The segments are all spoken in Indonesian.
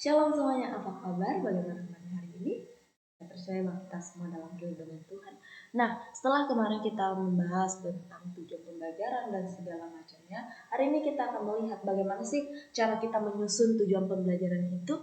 Shalom semuanya, apa kabar? Bagaimana kemarin hari ini? Saya percaya bahwa kita semua dalam perlindungan Tuhan. Nah, setelah kemarin kita membahas tentang tujuan pembelajaran dan segala macamnya, hari ini kita akan melihat bagaimana sih cara kita menyusun tujuan pembelajaran itu.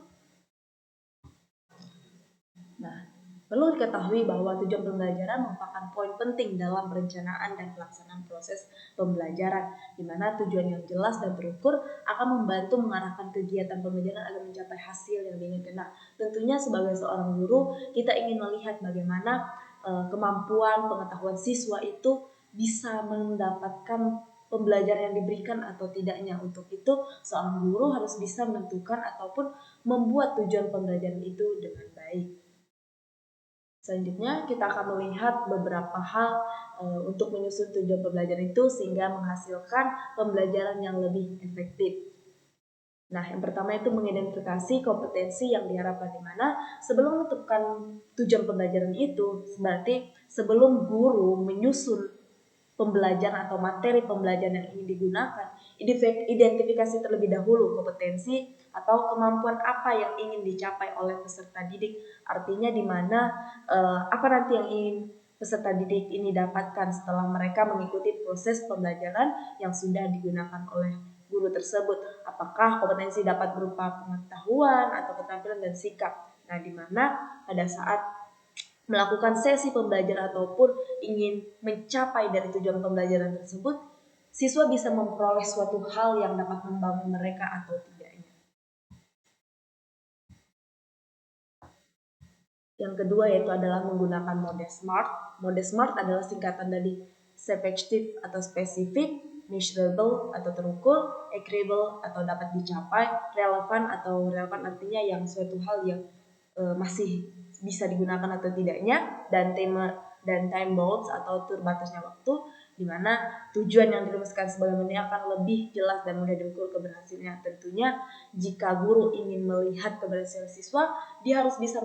Nah, perlu diketahui bahwa tujuan pembelajaran merupakan poin penting dalam perencanaan dan pelaksanaan proses pembelajaran, di mana tujuan yang jelas dan terukur akan membantu mengarahkan kegiatan pembelajaran agar mencapai hasil yang diinginkan. Nah, tentunya sebagai seorang guru, kita ingin melihat bagaimana kemampuan pengetahuan siswa itu bisa mendapatkan pembelajaran yang diberikan atau tidaknya. Untuk itu, seorang guru harus bisa menentukan ataupun membuat tujuan pembelajaran itu dengan baik. Selanjutnya kita akan melihat beberapa hal untuk menyusun tujuan pembelajaran itu sehingga menghasilkan pembelajaran yang lebih efektif. Nah, yang pertama itu mengidentifikasi kompetensi yang diharapkan, di mana sebelum menentukan tujuan pembelajaran itu, berarti sebelum guru menyusun pembelajaran atau materi pembelajaran yang ingin digunakan, identifikasi terlebih dahulu kompetensi atau kemampuan apa yang ingin dicapai oleh peserta didik. Artinya di mana apa nanti yang ingin peserta didik ini dapatkan setelah mereka mengikuti proses pembelajaran yang sudah digunakan oleh guru tersebut. Apakah kompetensi dapat berupa pengetahuan atau keterampilan dan sikap. Nah, di mana pada saat melakukan sesi pembelajaran ataupun ingin mencapai dari tujuan pembelajaran tersebut, siswa bisa memperoleh suatu hal yang dapat membangun mereka atau tidaknya. Yang kedua yaitu adalah menggunakan mode SMART. Mode SMART adalah singkatan dari subjektif atau spesifik, measurable atau terukur, agreeable atau dapat dicapai, relevan atau relevan artinya yang suatu hal yang masih bisa digunakan atau tidaknya, dan time bounds atau terbatasnya waktu, di mana tujuan yang dirumuskan sebagaimana akan lebih jelas dan mudah diukur keberhasilannya. Tentunya jika guru ingin melihat keberhasilan siswa, dia harus bisa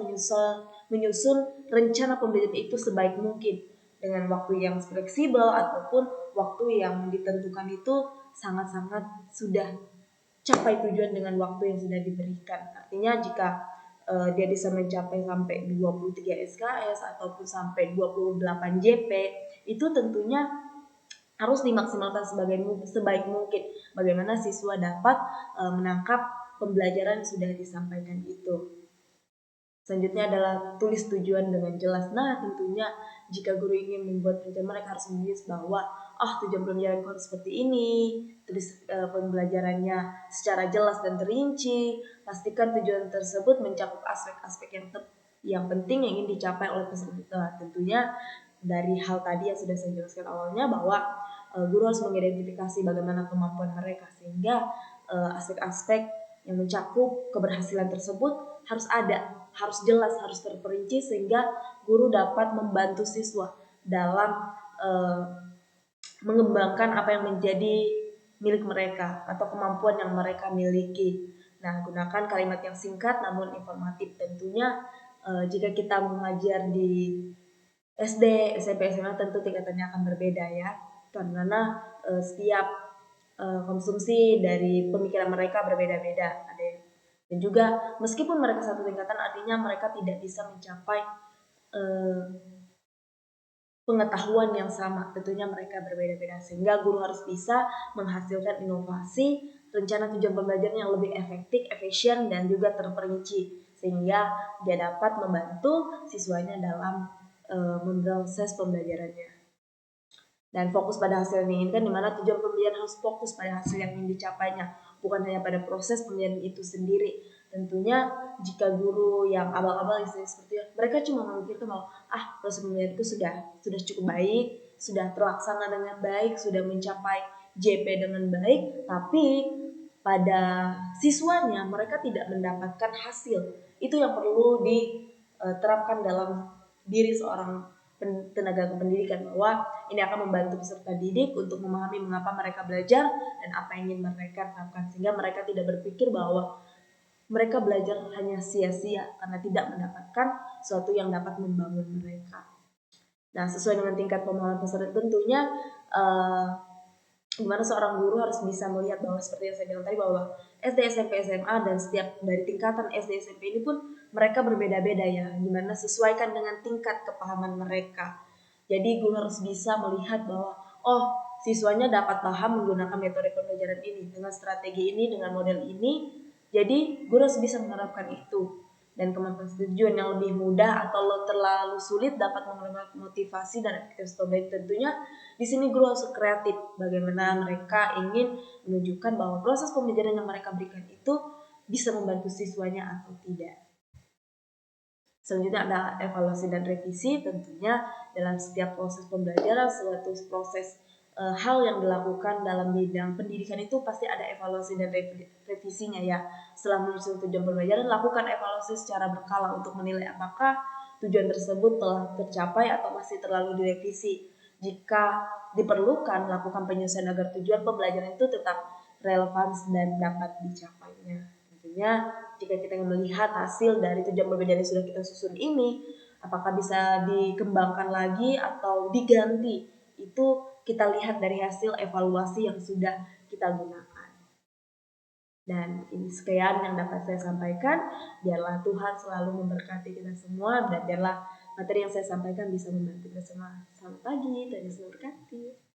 menyusun rencana pembelajaran itu sebaik mungkin dengan waktu yang fleksibel ataupun waktu yang ditentukan itu sangat-sangat sudah capai tujuan dengan waktu yang sudah diberikan. Artinya jika dia bisa mencapai sampai 23 SKS ataupun sampai 28 JP, itu tentunya harus dimaksimalkan sebaik mungkin. Bagaimana siswa dapat menangkap pembelajaran yang sudah disampaikan itu. Selanjutnya adalah tulis tujuan dengan jelas. Nah, tentunya jika guru ingin membuat rencana, mereka harus menulis bahwa tujuan pembelajaran harus seperti ini. Tulis pembelajarannya secara jelas dan terinci. Pastikan tujuan tersebut mencakup aspek-aspek yang penting yang ingin dicapai oleh peserta. Tentunya dari hal tadi yang sudah saya jelaskan awalnya, bahwa guru harus mengidentifikasi bagaimana kemampuan mereka sehingga aspek-aspek yang mencakup keberhasilan tersebut harus ada, harus jelas, harus terperinci sehingga guru dapat membantu siswa dalam mengembangkan apa yang menjadi milik mereka atau kemampuan yang mereka miliki. Nah, gunakan kalimat yang singkat namun informatif. Tentunya jika kita mengajar di SD, SMP, SMA tentu tingkatannya akan berbeda ya, karena setiap konsumsi dari pemikiran mereka berbeda-beda. Dan juga meskipun mereka satu tingkatan, artinya mereka tidak bisa mencapai pengetahuan yang sama. Tentunya mereka berbeda-beda, sehingga guru harus bisa menghasilkan inovasi, rencana tujuan pembelajaran yang lebih efektif, efisien, dan juga terperinci, sehingga dia dapat membantu siswanya dalam memproses pembelajarannya. Dan fokus pada hasil yang diinginkan, di mana tujuan pembelajaran harus fokus pada hasil yang ingin dicapainya, bukan hanya pada proses pembelajaran itu sendiri. Tentunya jika guru yang abal-abal seperti itu, mereka cuma memikirkan bahwa proses pembelajaran itu sudah cukup baik, sudah terlaksana dengan baik, sudah mencapai JP dengan baik, tapi pada siswanya mereka tidak mendapatkan hasil. Itu yang perlu diterapkan dalam diri seorang tenaga kependidikan, bahwa ini akan membantu peserta didik untuk memahami mengapa mereka belajar dan apa yang ingin mereka terapkan, sehingga mereka tidak berpikir bahwa mereka belajar hanya sia-sia karena tidak mendapatkan sesuatu yang dapat membangun mereka. Nah, sesuai dengan tingkat pemahaman peserta, tentunya Dimana seorang guru harus bisa melihat bahwa seperti yang saya bilang tadi, bahwa SD, SMP, SMA dan setiap dari tingkatan SD, SMP ini pun mereka berbeda-beda ya, dimana sesuaikan dengan tingkat kepahaman mereka. Jadi guru harus bisa melihat bahwa oh, siswanya dapat paham menggunakan metode pembelajaran ini dengan strategi ini, dengan model ini. Jadi guru harus bisa menerapkan itu, dan kemampuan tujuan yang lebih mudah atau terlalu sulit dapat mengurangi motivasi dan aktivitas pembelajaran. Tentunya di sini guru harus kreatif, bagaimana mereka ingin menunjukkan bahwa proses pembelajaran yang mereka berikan itu bisa membantu siswanya atau tidak. Selanjutnya ada evaluasi dan revisi. Tentunya dalam setiap proses pembelajaran, suatu proses hal yang dilakukan dalam bidang pendidikan itu pasti ada evaluasi dan revisinya ya. Setelah menyusun tujuan pembelajaran, lakukan evaluasi secara berkala untuk menilai apakah tujuan tersebut telah tercapai atau masih terlalu direvisi. Jika diperlukan, lakukan penyesuaian agar tujuan pembelajaran itu tetap relevan dan dapat dicapainya. Tentunya jika kita melihat hasil dari tujuan pembelajaran yang sudah kita susun ini, apakah bisa dikembangkan lagi atau diganti, itu kita lihat dari hasil evaluasi yang sudah kita gunakan. Dan ini sekian yang dapat saya sampaikan. Biarlah Tuhan selalu memberkati kita semua, dan biarlah materi yang saya sampaikan bisa membantu kita semua. Selamat pagi, Tuhan Yesus memberkati.